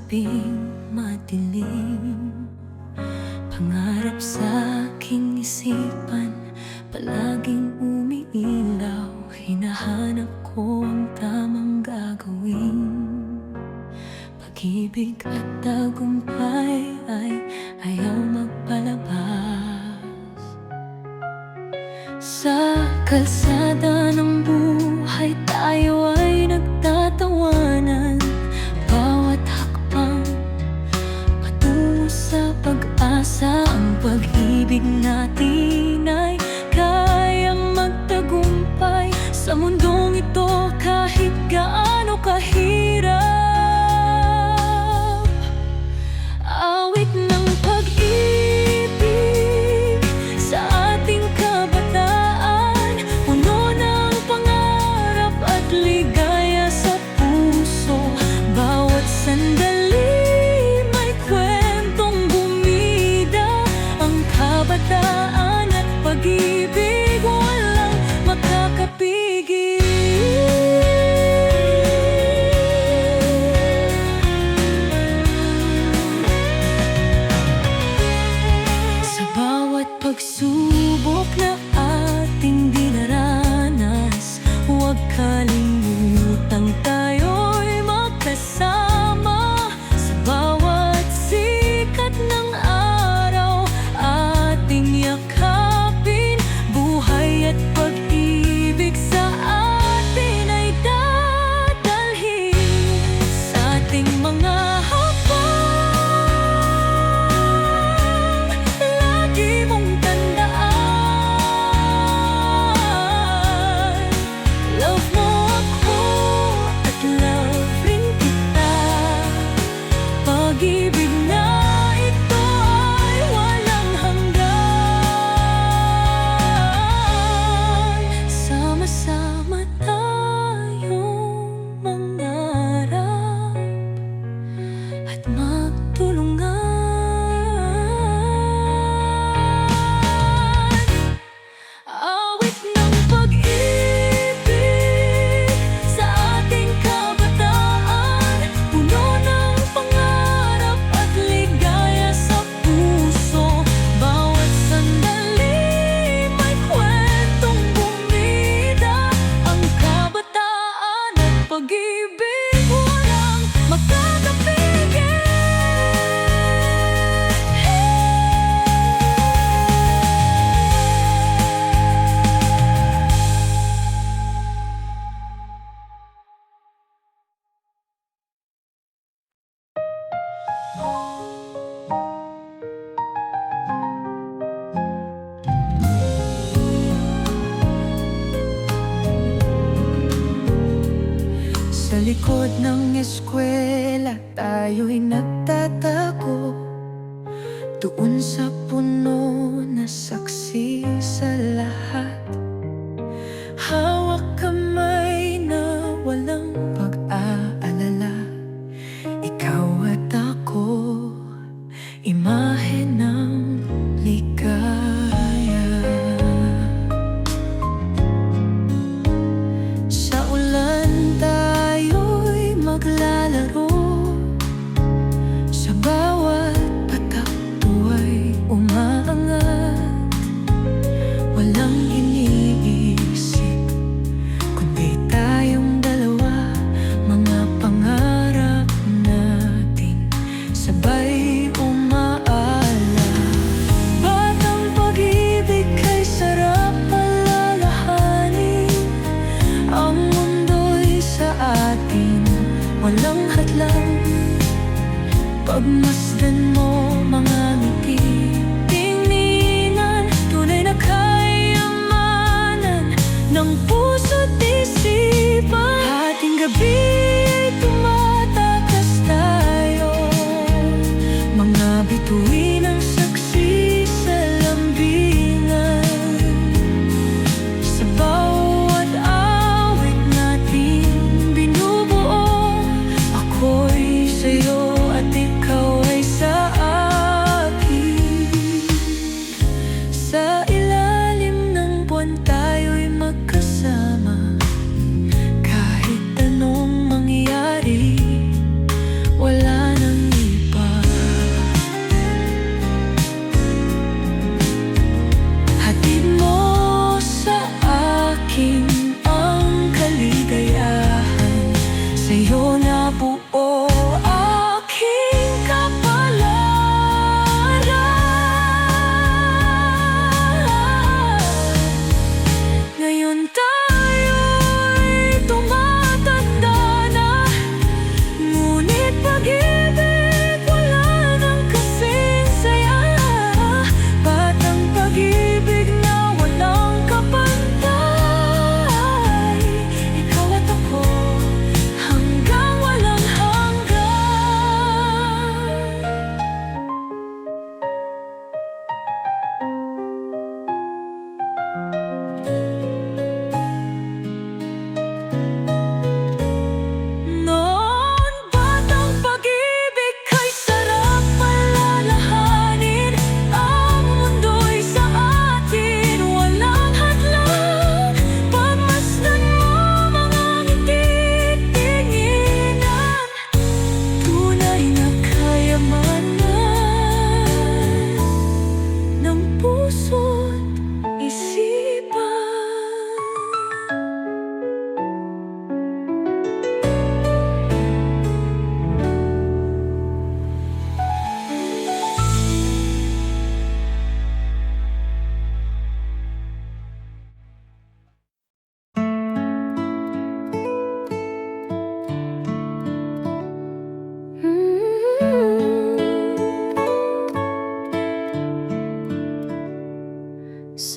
gabing madilim, pangarap sa aking isipan palaging umiilaw. Hinahanap ko ang tamang gagawin. Pag-ibig at tagumpay ay ayaw magpalabas. Sa kalsada ng buhay tayo ay nagtatawanan. Bawat hakbang patungo sa pag-asa, ang pag-ibig natin ay kayang magtagumpay sa mundong ito kahit gaano kahirap. Awit ng pag-ibig sa ating kabataan, puno ng pangarap at ligaya sa puso. Bawat sandali may kwentong bumida, ang kabataan at pag-ibig walang makakapigil. Sa bawat pagsubok na ating dinaranas, huwag kalimutang tayo'y magkasama. Sa bawat sikat ng araw, ating yakapin. Buhay at pag-ibig sa atin ay dadalhin sa ating mga lagi mong tandaan. Love mo ako at love rin kita. Pag-ibig na ito ay walang hanggan. Sama-sama tayong mangarap at magtulungan. Awit ng pag-ibig sa ating kabataan, puno ng pangarap at ligaya sa puso. Bawat sandali may kwentong bumida, ang kabataan at pag-ibig walang makakapigil. Sa likod ng eskwela tayo'y nagtatago, doon sa puno na saksi sa lahat. Hawak kamay na walang pag-aalala, ikaw at ako, imahe ng ligaya. Sa ulan tayo'y maglalaro, sa bawat patak buhay umaangat. Walang iniisip kundi tayong dalawa, mga pangarap natin sabay umaala.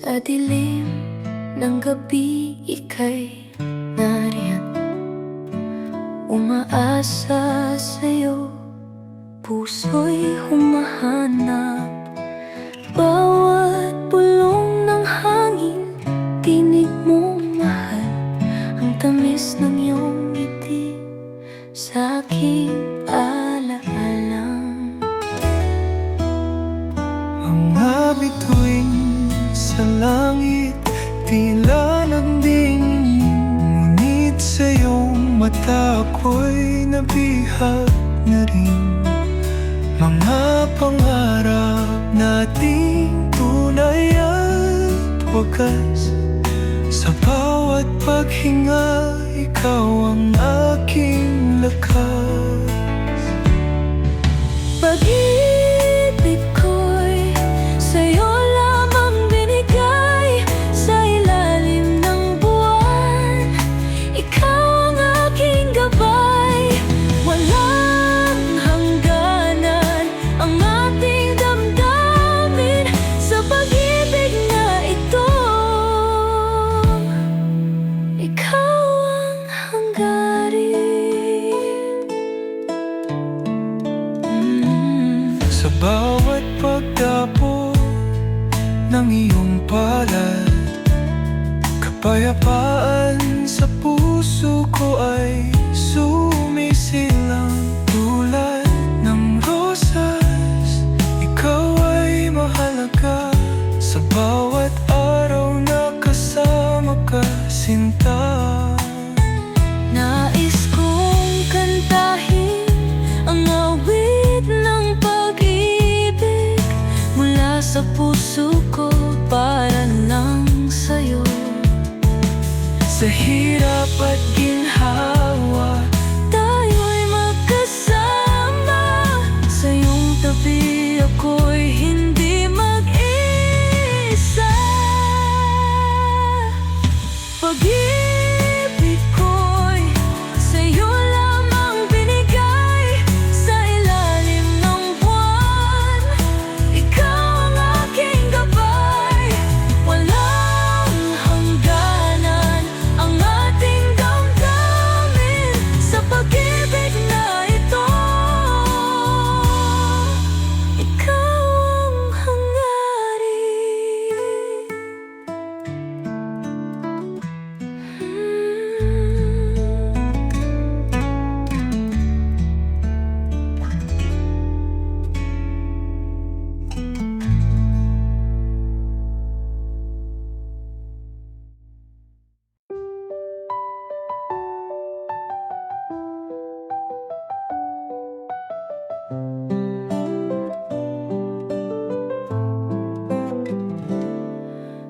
Sa dilim ng gabi ika'y nariyan, umaasa sa'yo, puso'y humahanap. Bawat bulong ng hangin, tinig mo mahal, ang tamis ng iyong ngiti sa aking alaalang. Mga bituin sa langit, tila nagdingin, ngunit sa iyong mata ako'y nabihag na rin. Mga pangarap nating tunay at wagas, sa bawat paghinga, ikaw ang aking lakas. Pag-ibig ko'y sa'yo lamang binigay, sa ilalim ng buwan, ikaw ang aking gabay. Walang hangganan ang ating damdamin sa pag-ibig na ito. Ikaw ang hanggarin. Sa bawat pagdapo ng iyong palad, kapayapaan sa puso ko ay sumisilang. Tulad ng rosas, ikaw ay mahalaga, sa bawat araw na kasama ka, sinta. Nais kong kantahin ang awit ng pag-ibig mula sa puso ko para lang sa'yo. Sa hirap at ginhawa, Tayo'y magkasama, sa iyong tabi ako'y hindi mag-isa. Pag-ibig ko'y sa'yo lamang binigay, sa ilalim ng buwan, ikaw ang aking gabay. Walang hangganan ang ating damdamin sa pag-ibig na ito. Ikaw ang hangarin.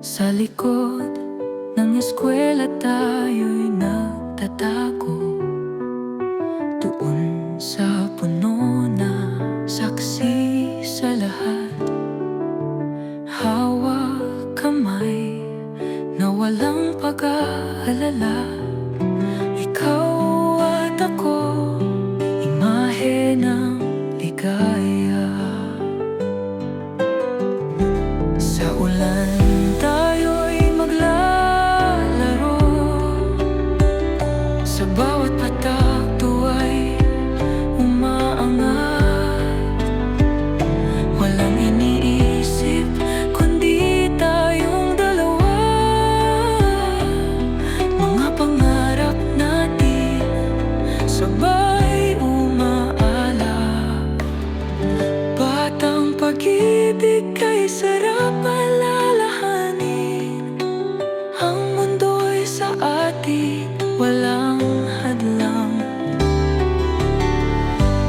Sa likod ng eskwela tayo'y nagtatago, doon sa puno na saksi sa lahat. Hawak kamay na walang pag-aalala, ikaw at ako, imahe ng ligaya. Sa ulan tayo'y maglalaro, sa bawat patak tuwa'y umaangat. Walang iniisip kundi tayong dalawa, mga pangarap natin sabay umaalap. Batang pag-ibig kay sarap alalahanin, ang mundo'y sa atin walang hadlang.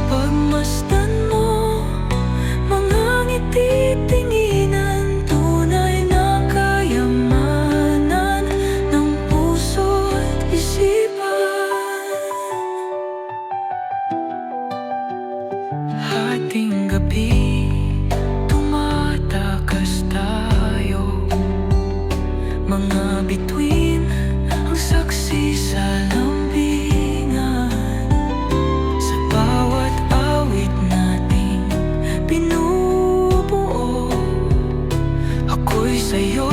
Pagmasdan mo, mga ngiti tinginan, tunay na kayamanan ng puso at isipan. Hating gabi, tumatakas tayo, mga bituin ang saksi sa lambingan. Sa bawat awit nating binubuo, ako'y sa'yo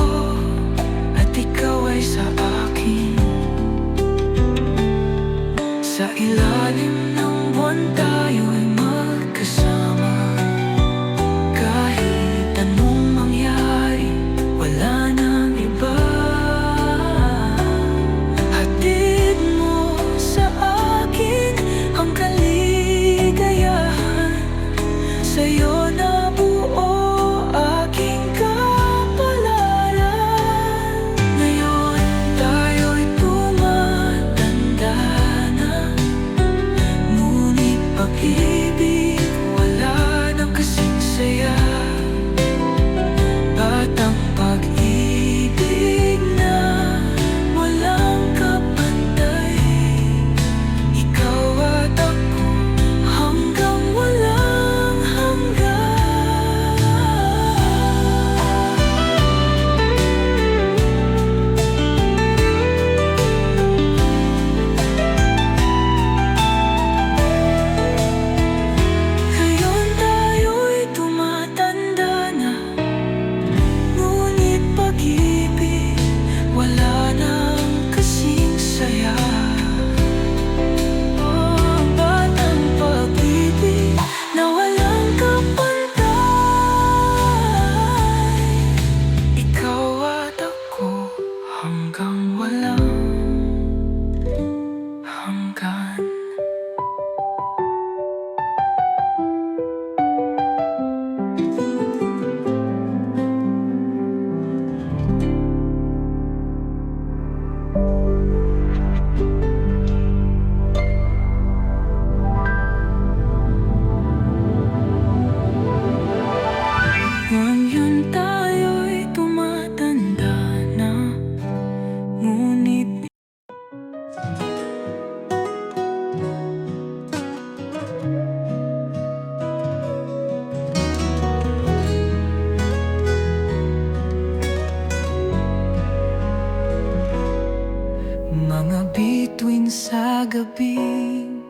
sa gabing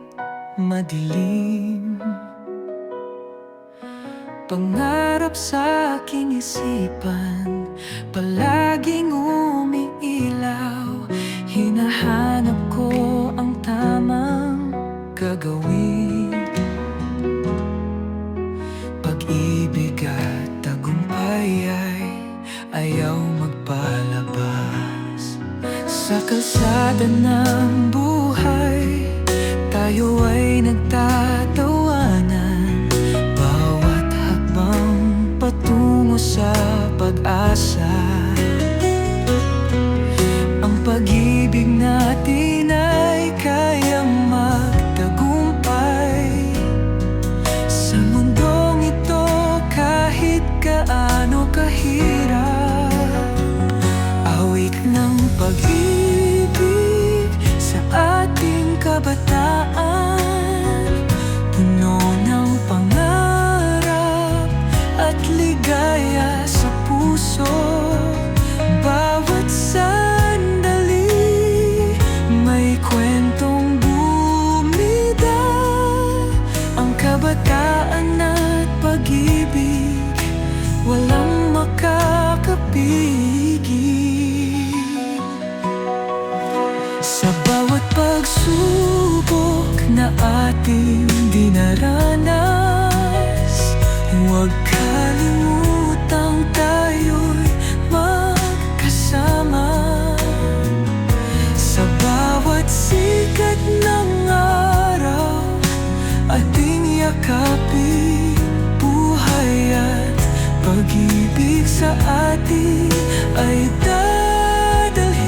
madilim. Pangarap sa aking isipan, palaging umiilaw. Hinahanap ko ang tamang gagawin. Pag-ibig at tagumpay ay ayaw magpalabas. Sa kalsada ng buhay, tayo ay nagtatawanan. Bawat hakbang patungo sa pag-asa. Ang pag-ibig natin ay kayang magtagumpay sa mundong ito kahit gaano kahirap. Awit ng pag-ibig sa ating kabataan, puno ng pangarap at ligaya sa puso. Bawat sandali may kwentong bumida. Ang kabataan at pag-ibig, walang makakapigil. Sa bawat pagsubok na ating dinaranas, huwag kalimutang tayo'y magkasama. Sa bawat sikat ng araw, ating yakapin buhay at pag-ibig sa atin ay dadalhin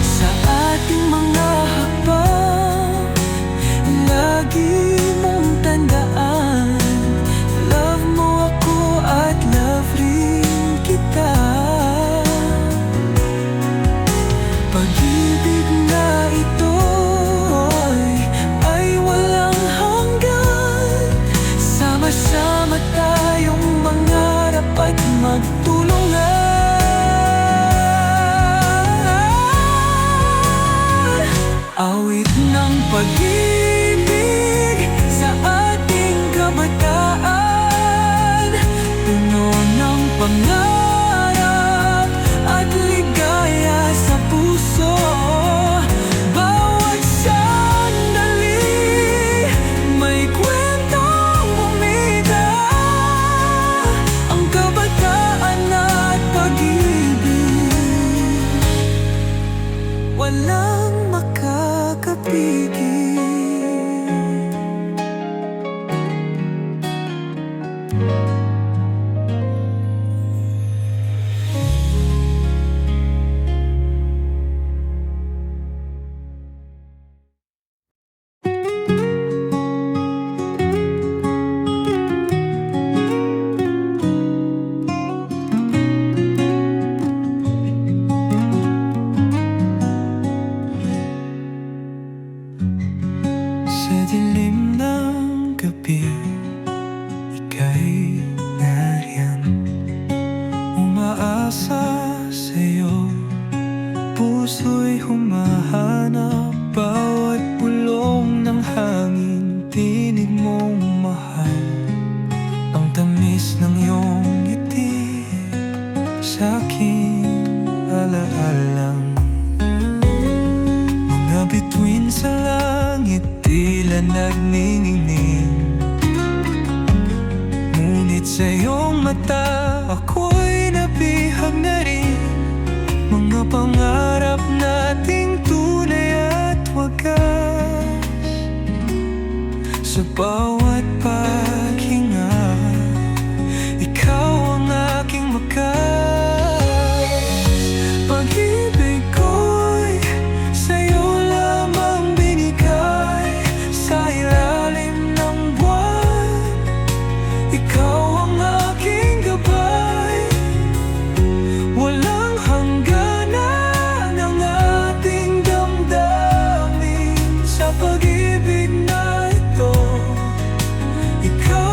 sa ating mga hakbang. Lagi mong tandaan, love mo ako at love rin kita. Pag-ibig na ito ay walang hanggan. Sama-sama tayong mangarap at magtulungan. Awit ng pag-ibig sa ating kabataan, puno ng pangarap at ligaya sa puso. Bawat sandali may kwentong bumida. Ang kabataan at pag-ibig, walang makakapigil. Sa dilim ng gabi, ika'y nariyan, umaasa sa'yo. Puso'y humahanap, bawat bulong ng hangin, tinig mong mahal. Ang tamis ng iyong ngiti sa'king alaalang. Mga bituin sa langit, tila nagniningning. Ngunit sa iyong mata, ako'y nabihag na rin. Mga pangarap nating tunay at wagas. Sa bawat paghinga, ikaw ang aking wakas. Pag-ibig ko'y sa'yo lamang binigay. Sa ilalim ng buwan, ikaw ang aking gabay. Walang hangganan ang ating damdamin. Sa pag-ibig na ito, ikaw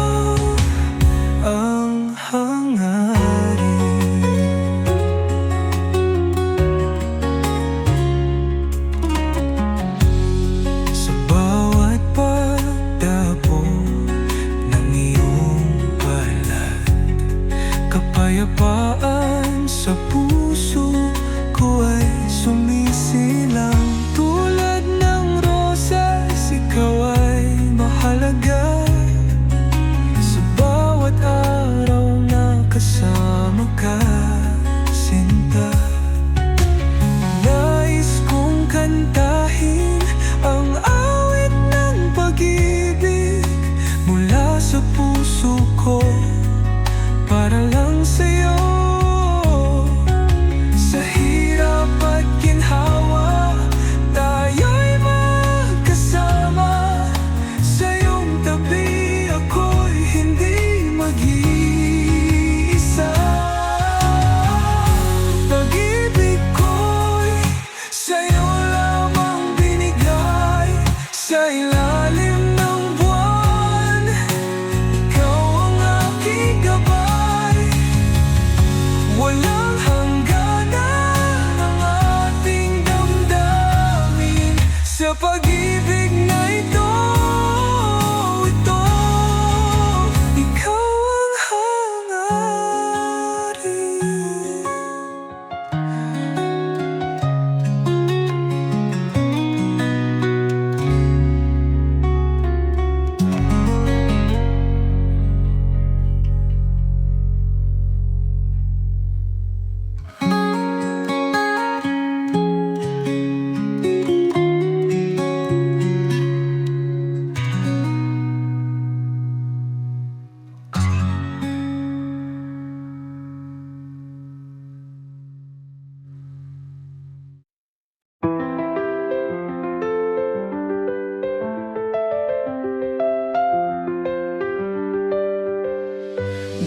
kapayapaan sa puso ko ay sumisilang. Tulad ng rosas, ikaw ay mahalaga. Sa bawat araw na kasama ka, sinta. Nais kong kantahin ang awit ng pag-ibig mula sa puso ko, para lang sa'yo. Sa hirap at ginhawa, tayo'y magkasama. Sa iyong tabi, ako'y hindi mag-iisa. Pag-ibig ko'y sa'yo lamang binigay. Sa ilalim ng buwan, ikaw ang aking gabay. Walang hangganan ang ating damdamin. Sa pag-ibig na ito, ikaw ang hangarin.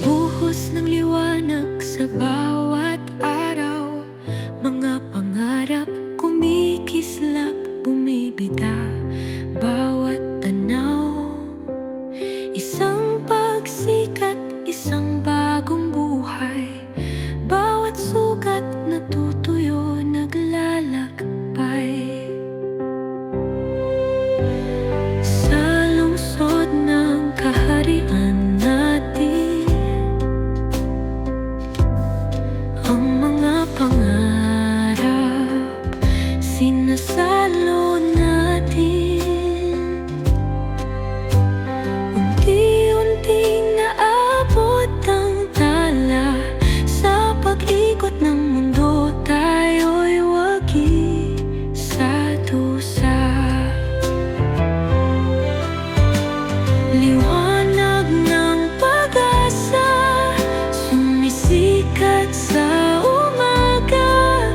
Buhos ng liwanag sa bawat araw, mga pangarap kumikislap, bumibita bawat tanaw. Isang pagsikat, isang bagong buhay, bawat sugat natutuyo, naglalakbay. Sa lungsod ng kaharian natin, ang mga pangarap sinasalo natin. Unti-unting naabot ang tala. Sa pag-ikot ng mundo, tayo'y wagi sa dusa. Liwanag ng pag-asa, sumisikat sa umaga.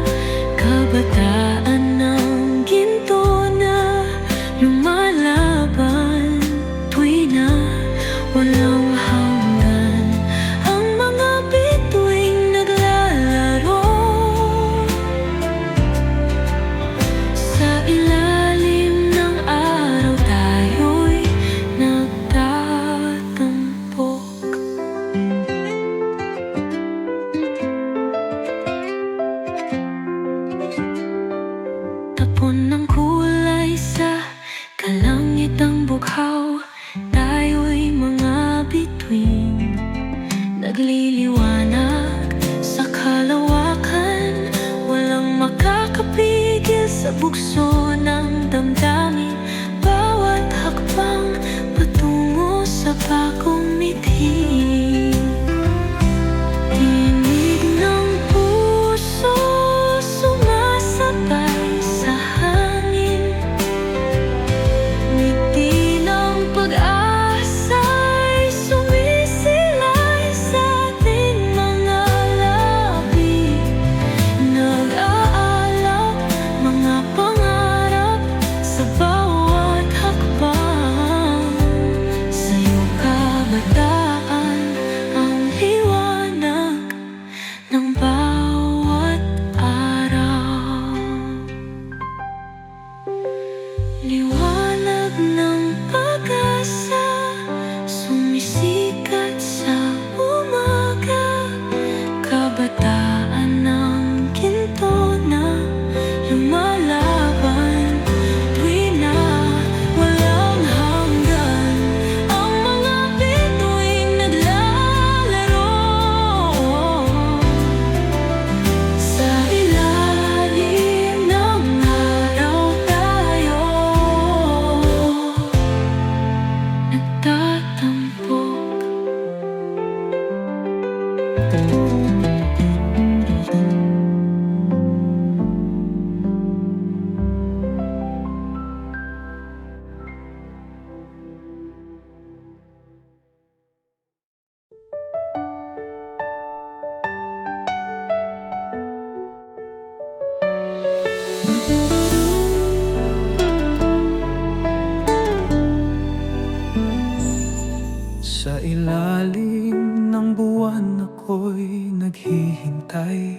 Kabataan ng ginto na lumalaban, tuwi na walang hanggan. Ang mga bituing naglalaro sa ilalim ng araw, tayo'y nagtatampok. Tapon ng kulay sa kalangitang bughaw, tayo'y mga bituin, nagliliwanag sa kalawakan. Walang makakapigil sa bugso ng damdamin. Bawat hakbang patungo sa bagong mithi. Tinig ng puso sumasabay sa hangin. Ngiti ng pag-asa'y sumisilay sa ating mga labi. Nag-aalok mga pangarap sa bawat hakbang. Sa'yo kabataan, Sa ilalim ng buwan ako'y naghihintay.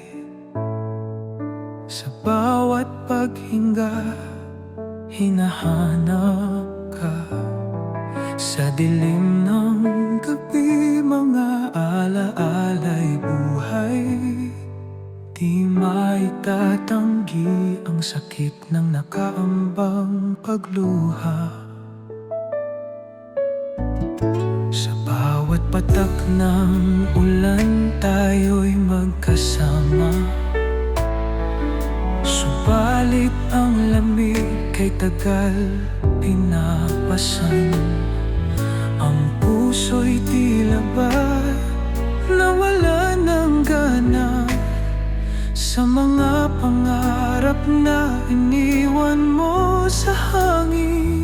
Sa bawat paghinga, hinahanap ka. Sa dilim ng gabi, mga alaala'y buhay. Di maitatanggi ang sakit ng nakaambang pagluha. Sa bawat patak ng ulan, tayo'y magkasama. Subalit ang lamig kay tagal pinapasan. Ang puso'y tila ba nawala ng gana sa mga pangarap na iniwan mo sa hangin.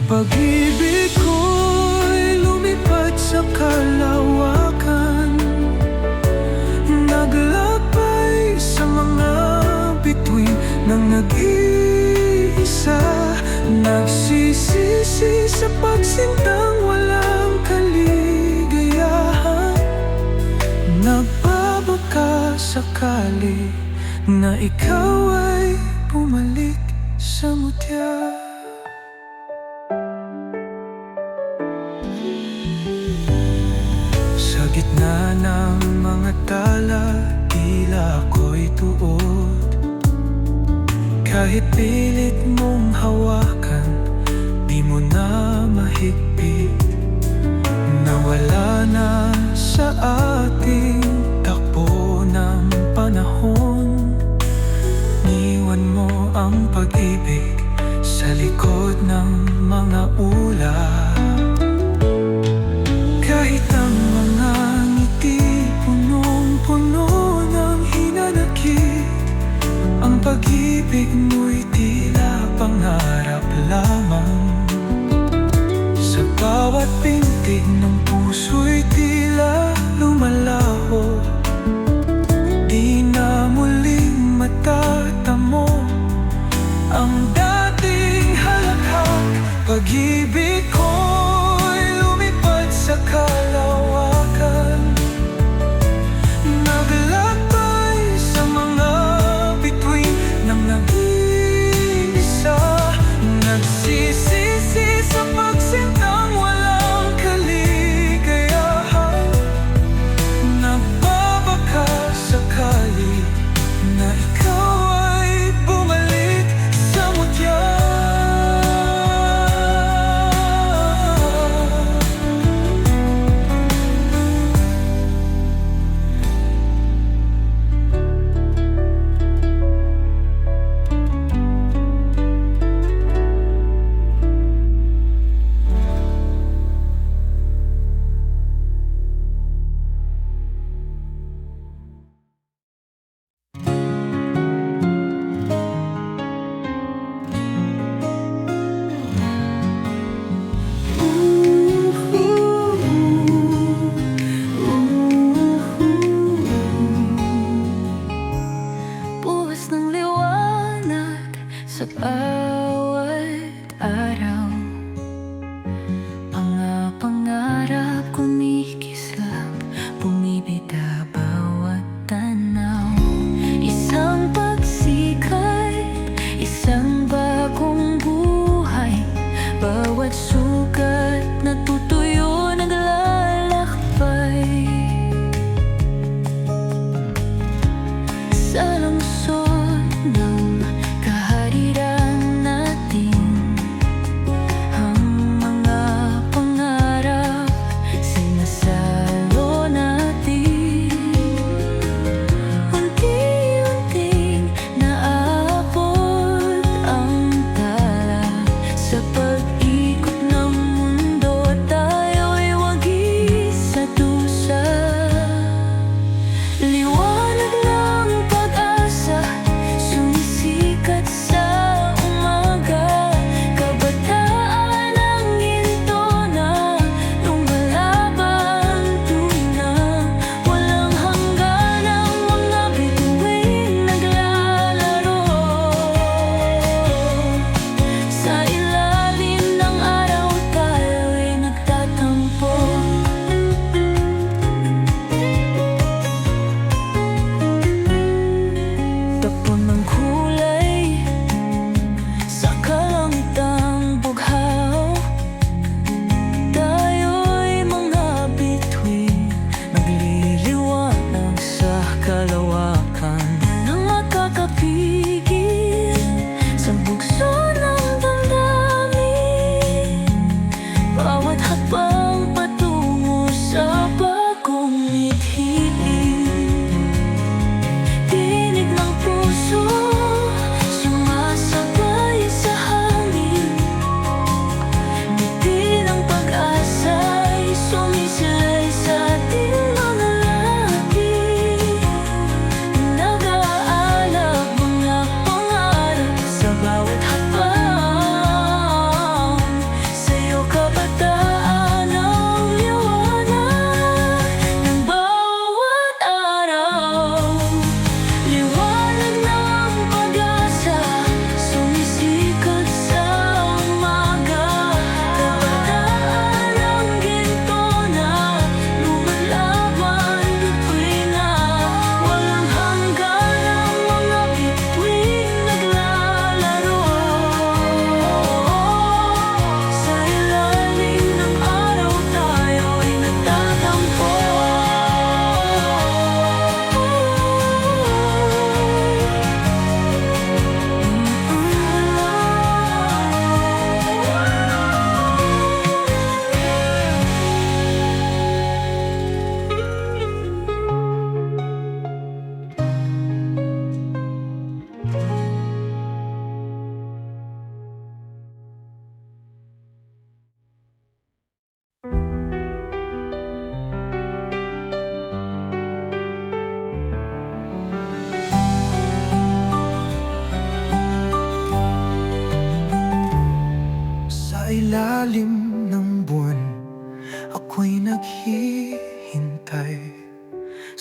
Pag-ibig ko'y lumipad sa kalawakan, naglakbay sa mga bituin ng nag-iisa. Nagsisisi sa pagsintang walang kaligayahan. Nagbabaka sakali na ikaw ay bumalik sa mutya. Sa gitna ng mga tala, tila ako'y tuod. Kahit pilit mong hawakan, di mo na mahigpit. Nawala na sa ating takbo ng panahon. Niwan mo ang pag-ibig sa likod ng mga ulap. Kahit ang mga ngiti punong-puno ng hinanakit, ang pag-ibig mo'y tila pangarap lamang. Sa bawat pintig ng puso'y tila lumalaho. Di na muling matatamo ang dating halakhak. Pag-ibig ko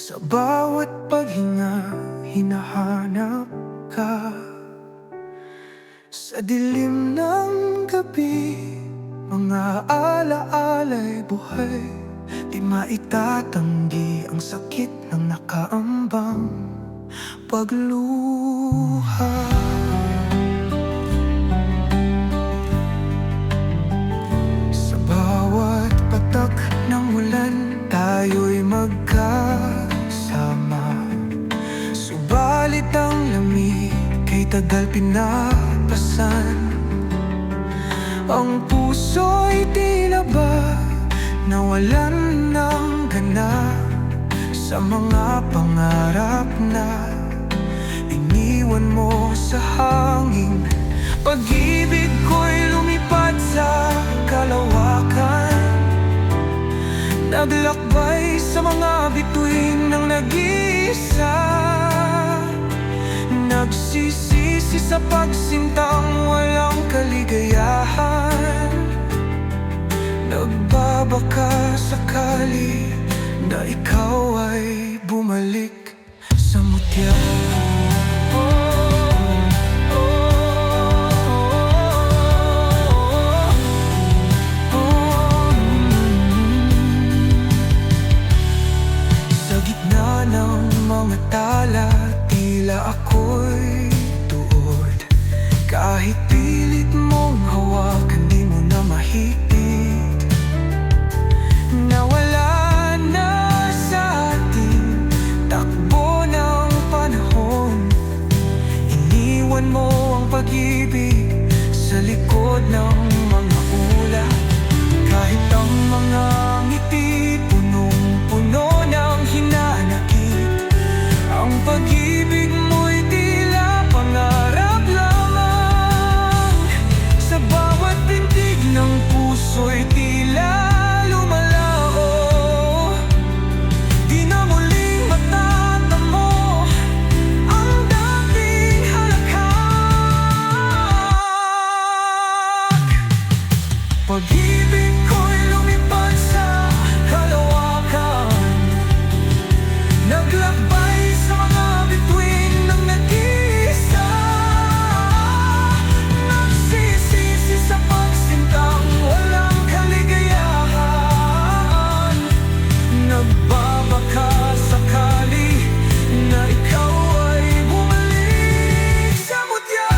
Sa bawat paghinga, hinahanap ka. Sa dilim ng gabi, mga alaala'y buhay. Di maitatanggi ang sakit ng nakaambang pagluha. Sa bawat patak ng ulan, tayo'y magkasama. Subalit ang lamig kay tagal pinapasan. Ang puso'y tila ba nawalan ng gana sa mga pangarap na iniwan mo sa hangin. Pag-ibig ko'y lumipad sa kalawakan, naglakbay sa mga bituin ng nag-iisa. Nagsisisi sa pagsintang walang kaligayahan. Nagbabaka sakali na ikaw ay bumalik sa mutya. Sa gitna ng mga tala, tila ako'y tuod. Kahit pilit mong hawakan, di mo na mahigpit. Nawala na sa ating takbo ng panahon. Iniwan mo ang pag-ibig sa likod ng mga ulap. Kahit ang mga ngiti punong-puno ng hinanakit, ang pag-ibig mo'y tila pangarap lamang. Sa bawat tindig ng puso'y tila lumalao. Di na muling matatamo ang dating halakhak. Pag-ibig ko'y lumipad sa kalawakan, naglakbay sa mga bituin ng nag-iisa. Nagsisisi sa pagsintang walang kaligayahan. Nagbabaka sakali na ikaw ay bumalik sa mutya.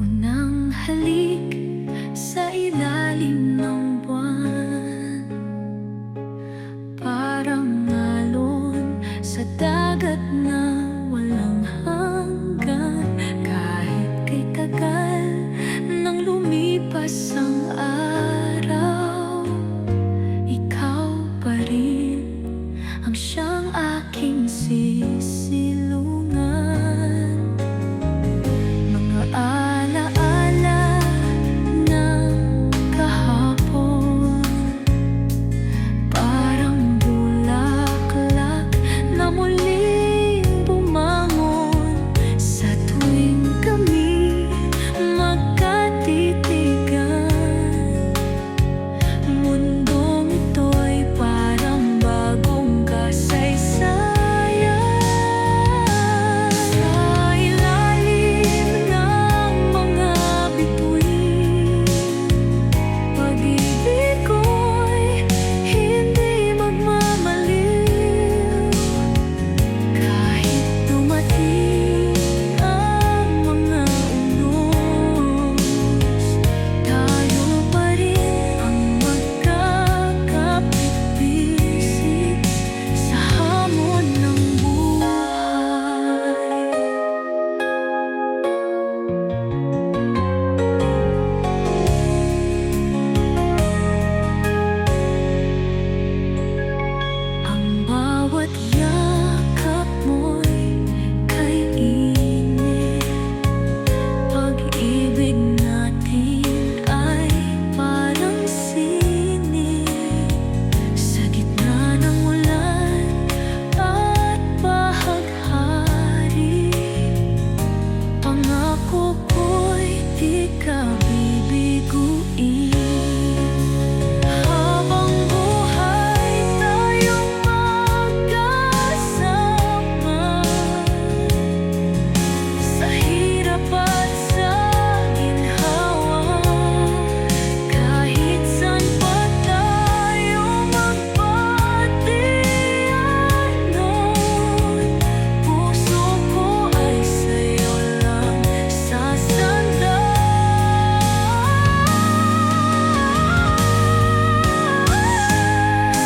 Unang halik sa ilalim ng buwan, parang alon sa dagat na walang hanggan. Kahit kay tagal nang lumipas ang araw, ikaw pa rin ang siyang aking sisilungan. Mga alaala ng kahapon, parang bulaklak na muling bumangon. Sa tuwing kami magkatitigan, kuko'y di ka bibiguin. Habang buhay tayong magkasama, sa hirap at sa ginhawa, kahit saan pa tayo magpatian nun, puso ko ay sa'yo lang sasanda.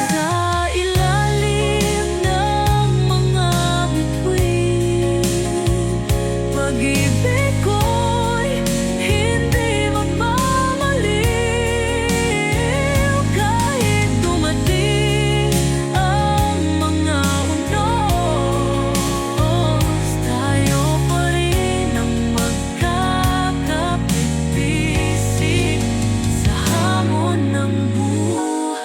Sa ilalim ng mga bituin, pag-ibig ko'y hindi magmamaliw. Kahit dumating ang mga unos, tayo pa rin ang magkakapipisik sa hamon ng buhay.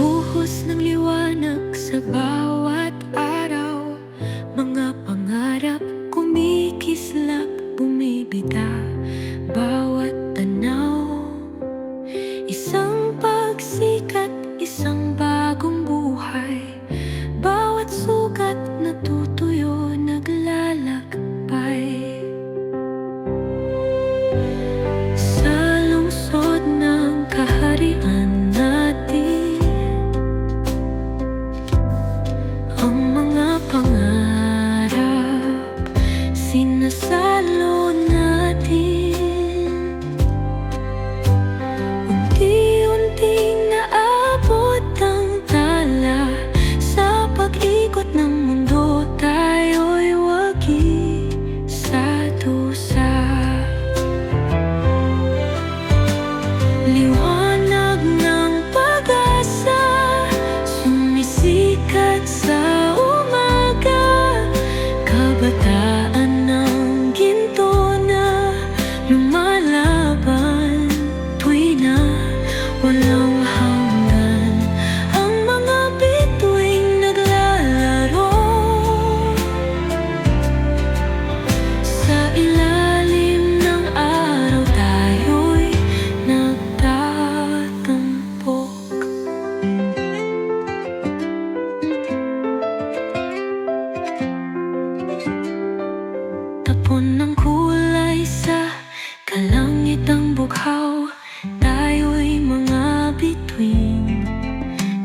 Buhos ng liwanag sa bawat araw, mga pangarap kumikislap, bumibita bawat tanaw. Isang pagsikat, isang bagong buhay, bawat sugat natutuyo, naglalakbay. Sa lungsod ng kaharian natin, ang mga pangarap sinasalo natin. Unti-unting naabot ang tala, sa pag-ikot ng mundo tayo'y wagi sa dusa. Liwanag ng pag-asa sumisikat sa umaga, kabataan ng ginto na lumalaban, tuwi na walang hanggan. Ang mga bituing naglalaro sa ilalim ng araw, tayo'y nagtatampok. Tapon ng kulay sa kalangitang bughaw, tayo'y mga bituin,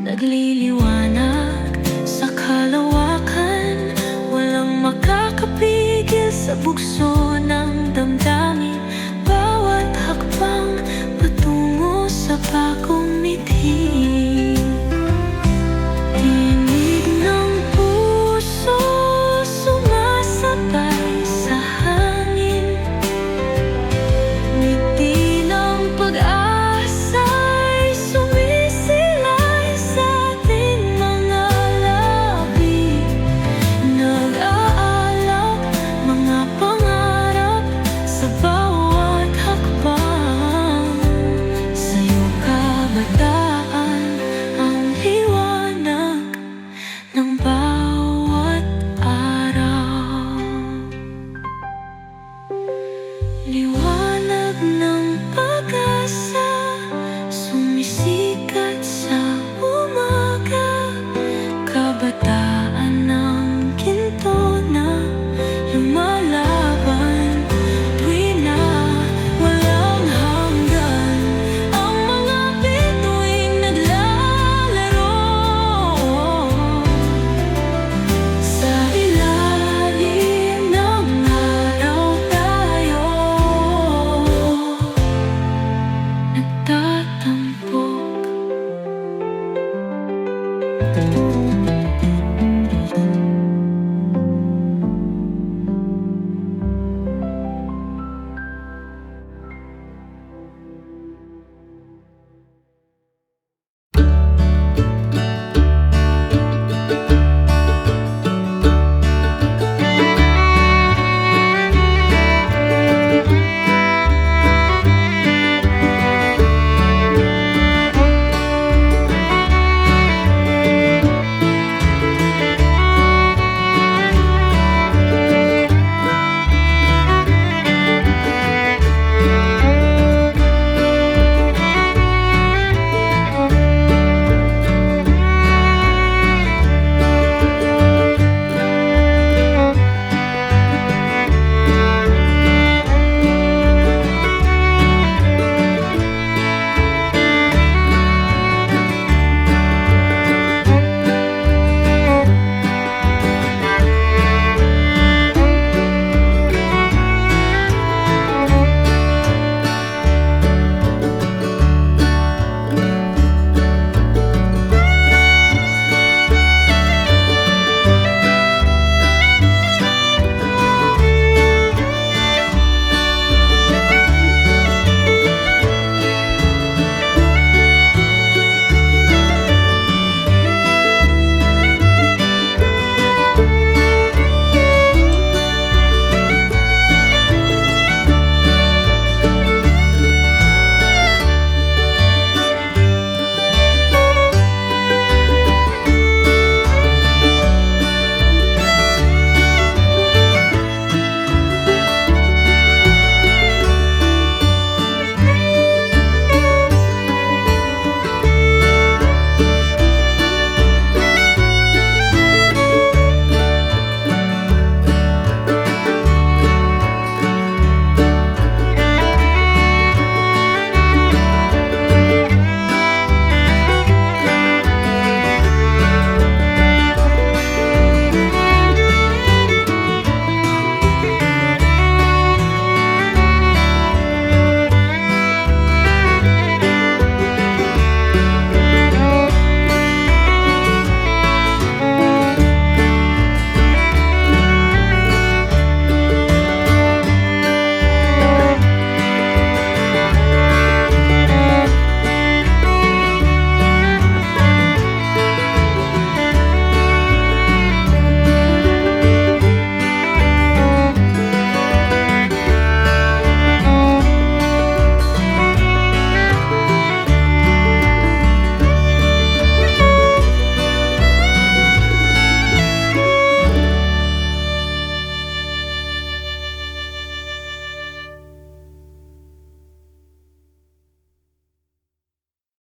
nagliliwanag sa kalawakan. Walang makakapigil sa bugso ng damdamin, bawat hakbang patungo sa bagong mithi. Tinig ng puso sumasabay sa hangin, ngiti ng pag-asa'y sumisilay sa ating mga labi. Nag-aalok mga pangarap sa bawat hakbang, sa'yo kabataan ang liwanag ng bawat araw. Liwanag